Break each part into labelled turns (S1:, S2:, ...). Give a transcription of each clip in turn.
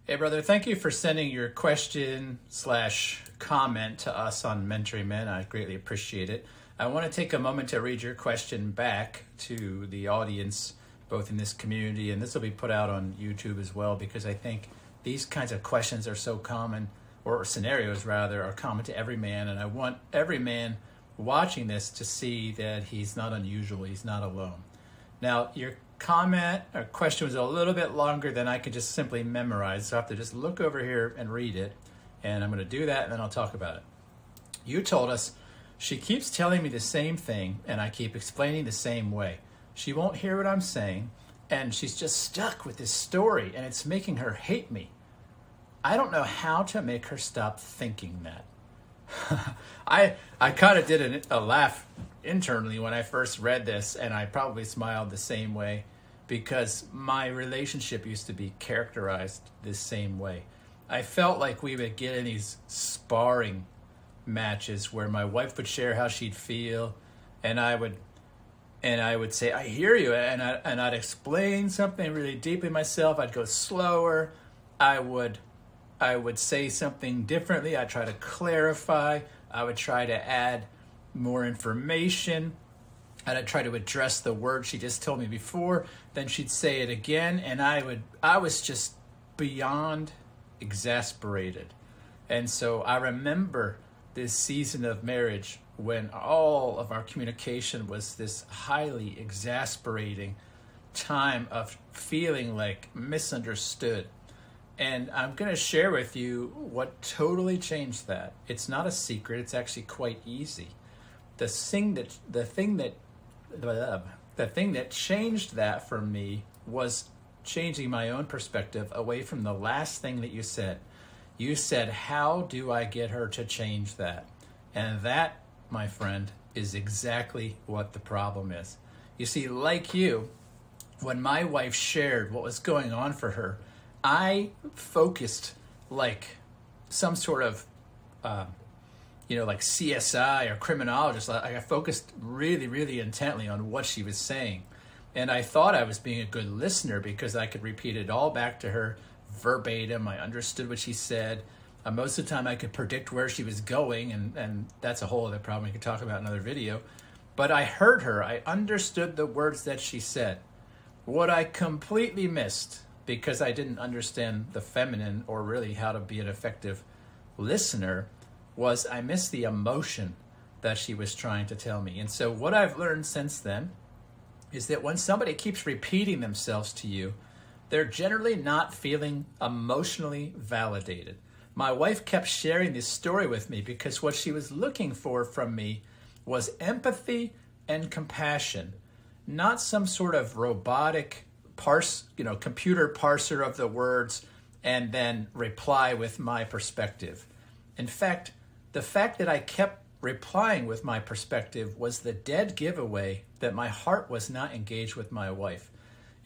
S1: Hey, brother, thank you for sending your question slash comment to us on Mentoring Men. I greatly appreciate it. I want to take a moment to read your question back to the audience, both in this community, and this will be put out on YouTube as well, because I think these kinds of questions are so common, or scenarios rather, are common to every man, and I want every man watching this to see that he's not unusual, he's not alone. Now, your comment or question was a little bit longer than I could just simply memorize, so I have to just look over here and read it, and I'm going to do that and then I'll talk about it. You told us, she keeps telling me the same thing and I keep explaining the same way. She won't hear what I'm saying and she's just stuck with this story and it's making her hate me. I don't know how to make her stop thinking that. I kind of did a laugh internally when I first read this, and I probably smiled the same way because my relationship used to be characterized this same way. I felt like we would get in these sparring matches where my wife would share how she'd feel, and I would say, I hear you, and I'd explain something really deeply myself. I'd go slower. I would say something differently. I'd try to clarify. I would try to add more information. And I'd try to address the word she just told me before. Then she'd say it again. And I was just beyond exasperated. And so I remember this season of marriage when all of our communication was this highly exasperating time of feeling like misunderstood. And I'm going to share with you what totally changed that. It's not a secret. It's actually quite easy. The thing that changed that for me was changing my own perspective away from the last thing that you said. You said, how do I get her to change that? And that, my friend, is exactly what the problem is. You see, like you, when my wife shared what was going on for her, I focused like some sort of, like CSI or criminologist. I focused really, really intently on what she was saying. And I thought I was being a good listener because I could repeat it all back to her verbatim. I understood what she said. Most of the time I could predict where she was going, and that's a whole other problem we could talk about in another video. But I heard her. I understood the words that she said. What I completely missed, because I didn't understand the feminine or really how to be an effective listener, was I missed the emotion that she was trying to tell me. And so what I've learned since then is that when somebody keeps repeating themselves to you, they're generally not feeling emotionally validated. My wife kept sharing this story with me because what she was looking for from me was empathy and compassion, not some sort of robotic computer parser of the words and then reply with my perspective. In fact, the fact that I kept replying with my perspective was the dead giveaway that my heart was not engaged with my wife.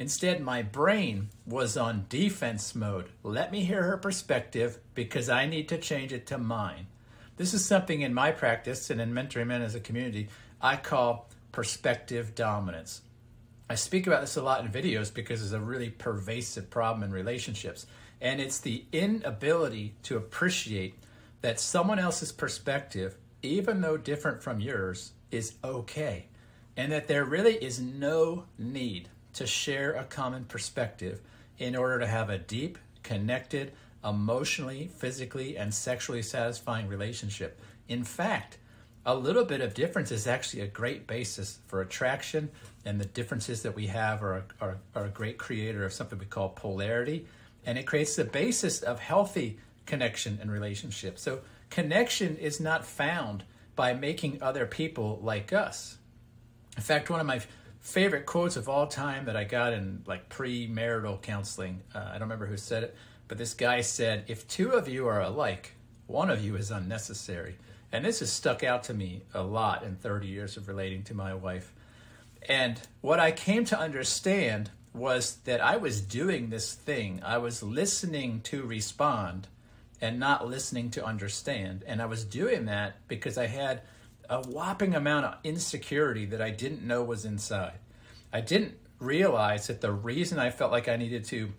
S1: Instead, my brain was on defense mode. Let me hear her perspective because I need to change it to mine. This is something in my practice and in Mentoring Men as a community I call perspective dominance. I speak about this a lot in videos because it's a really pervasive problem in relationships. And it's the inability to appreciate that someone else's perspective, even though different from yours, is okay. And that there really is no need to share a common perspective in order to have a deep, connected, emotionally, physically, and sexually satisfying relationship. In fact, a little bit of difference is actually a great basis for attraction, and the differences that we have are a great creator of something we call polarity, and it creates the basis of healthy connection and relationship. So connection is not found by making other people like us. In fact, one of my favorite quotes of all time that I got in like premarital counseling, I don't remember who said it, but this guy said, if two of you are alike, one of you is unnecessary. And this has stuck out to me a lot in 30 years of relating to my wife. And what I came to understand was that I was doing this thing. I was listening to respond and not listening to understand. And I was doing that because I had a whopping amount of insecurity that I didn't know was inside. I didn't realize that the reason I felt like I needed to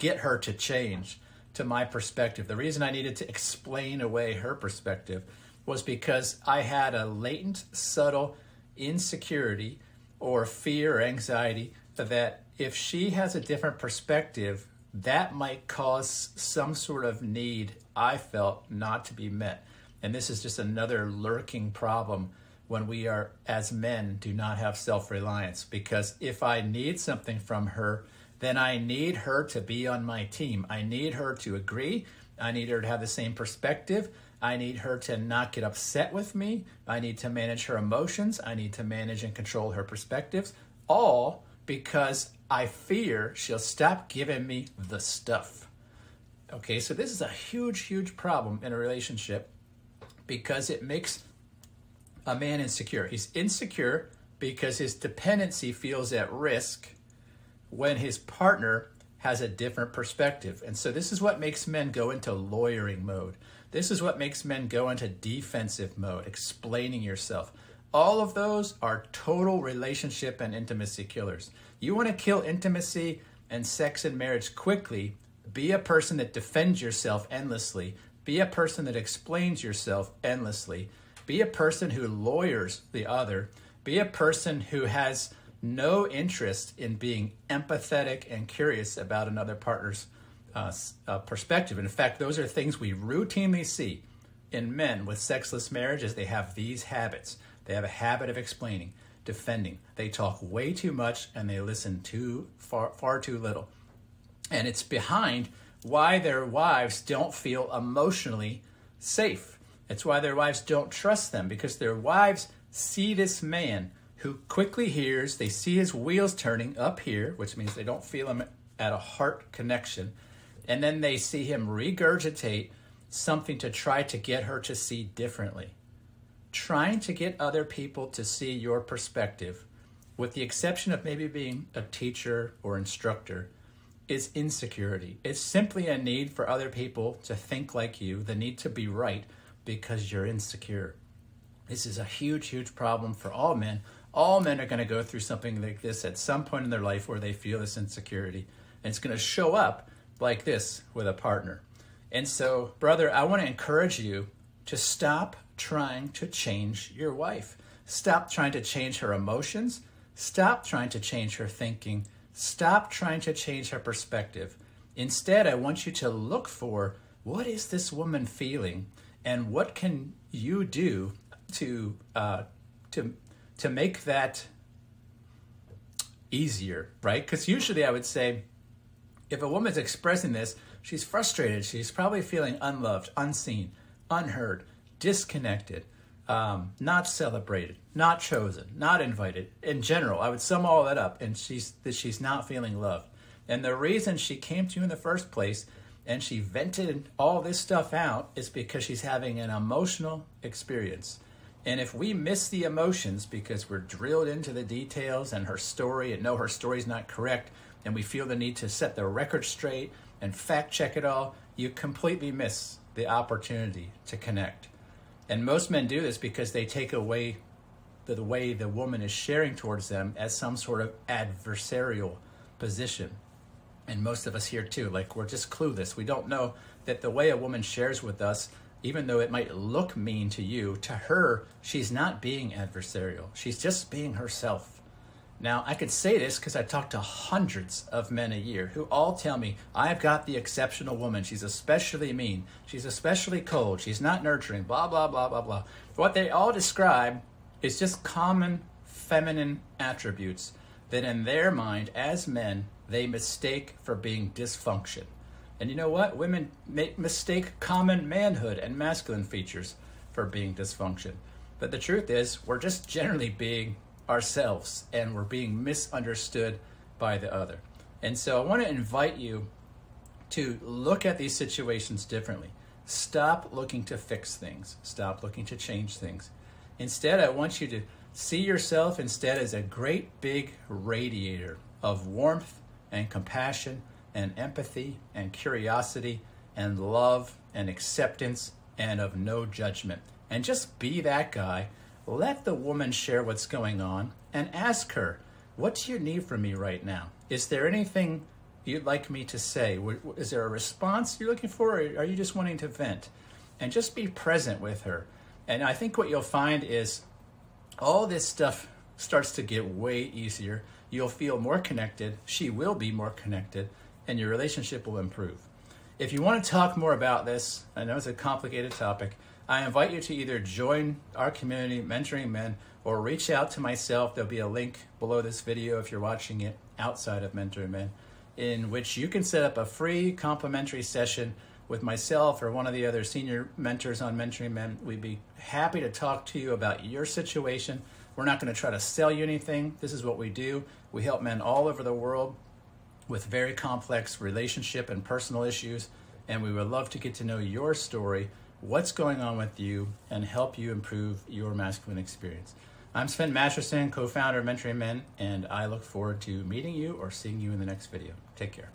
S1: get her to change to my perspective. The reason I needed to explain away her perspective was because I had a latent, subtle insecurity or fear or anxiety that if she has a different perspective, that might cause some sort of need I felt not to be met. And this is just another lurking problem when we are, as men, do not have self-reliance. Because if I need something from her, then I need her to be on my team. I need her to agree. I need her to have the same perspective. I need her to not get upset with me. I need to manage her emotions. I need to manage and control her perspectives. All because I fear she'll stop giving me the stuff. Okay, so this is a huge, huge problem in a relationship because it makes a man insecure. He's insecure because his dependency feels at risk when his partner has a different perspective. And so this is what makes men go into lawyering mode. This is what makes men go into defensive mode, explaining yourself. All of those are total relationship and intimacy killers. You want to kill intimacy and sex and marriage quickly, be a person that defends yourself endlessly. Be a person that explains yourself endlessly. Be a person who lawyers the other. Be a person who has no interest in being empathetic and curious about another partner's perspective. And in fact, those are things we routinely see in men with sexless marriages. They have these habits. They have a habit of explaining, defending. They talk way too much and they listen far too little. And it's behind why their wives don't feel emotionally safe. It's why their wives don't trust them, because their wives see this man who quickly hears, they see his wheels turning up here, which means they don't feel him at a heart connection. And then they see him regurgitate something to try to get her to see differently. Trying to get other people to see your perspective, with the exception of maybe being a teacher or instructor, is insecurity. It's simply a need for other people to think like you, the need to be right because you're insecure. This is a huge, huge problem for all men. All men are going to go through something like this at some point in their life where they feel this insecurity. And it's going to show up like this with a partner. And so, brother, I want to encourage you to stop trying to change your wife. Stop trying to change her emotions. Stop trying to change her thinking. Stop trying to change her perspective. Instead, I want you to look for, what is this woman feeling, and what can you do to make that easier, right? Because usually I would say, if a woman's expressing this, she's frustrated. She's probably feeling unloved, unseen, unheard, disconnected, not celebrated, not chosen, not invited. In general, I would sum all that up, and she's not feeling loved. And the reason she came to you in the first place and she vented all this stuff out is because she's having an emotional experience. And if we miss the emotions because we're drilled into the details and her story and know her story's not correct, and we feel the need to set the record straight and fact check it all, you completely miss the opportunity to connect. And most men do this because they take away the way the woman is sharing towards them as some sort of adversarial position. And most of us here too, like, we're just clueless. We don't know that the way a woman shares with us, even though it might look mean to you, to her, she's not being adversarial. She's just being herself. Now, I could say this because I talk to hundreds of men a year who all tell me, I've got the exceptional woman. She's especially mean. She's especially cold. She's not nurturing, blah, blah, blah, blah, blah. What they all describe is just common feminine attributes that in their mind, as men, they mistake for being dysfunction. And you know what? Women mistake common manhood and masculine features for being dysfunction. But the truth is, we're just generally being ourselves, and we're being misunderstood by the other. And so I want to invite you to look at these situations differently. Stop looking to fix things. Stop looking to change things. Instead, I want you to see yourself instead as a great big radiator of warmth and compassion and empathy and curiosity and love and acceptance and of no judgment. And just be that guy. Let the woman share what's going on and ask her, what do you need from me right now? Is there anything you'd like me to say? Is there a response you're looking for, or are you just wanting to vent? And just be present with her. And I think what you'll find is all this stuff starts to get way easier. You'll feel more connected. She will be more connected, and your relationship will improve. If you want to talk more about this, I know it's a complicated topic, I invite you to either join our community, Mentoring Men, or reach out to myself. There'll be a link below this video if you're watching it outside of Mentoring Men, in which you can set up a free complimentary session with myself or one of the other senior mentors on Mentoring Men. We'd be happy to talk to you about your situation. We're not going to try to sell you anything. This is what we do. We help men all over the world with very complex relationship and personal issues, and we would love to get to know your story, what's going on with you, and help you improve your masculine experience. I'm Sven Masterson, co-founder of Mentoring Men, and I look forward to meeting you or seeing you in the next video. Take care.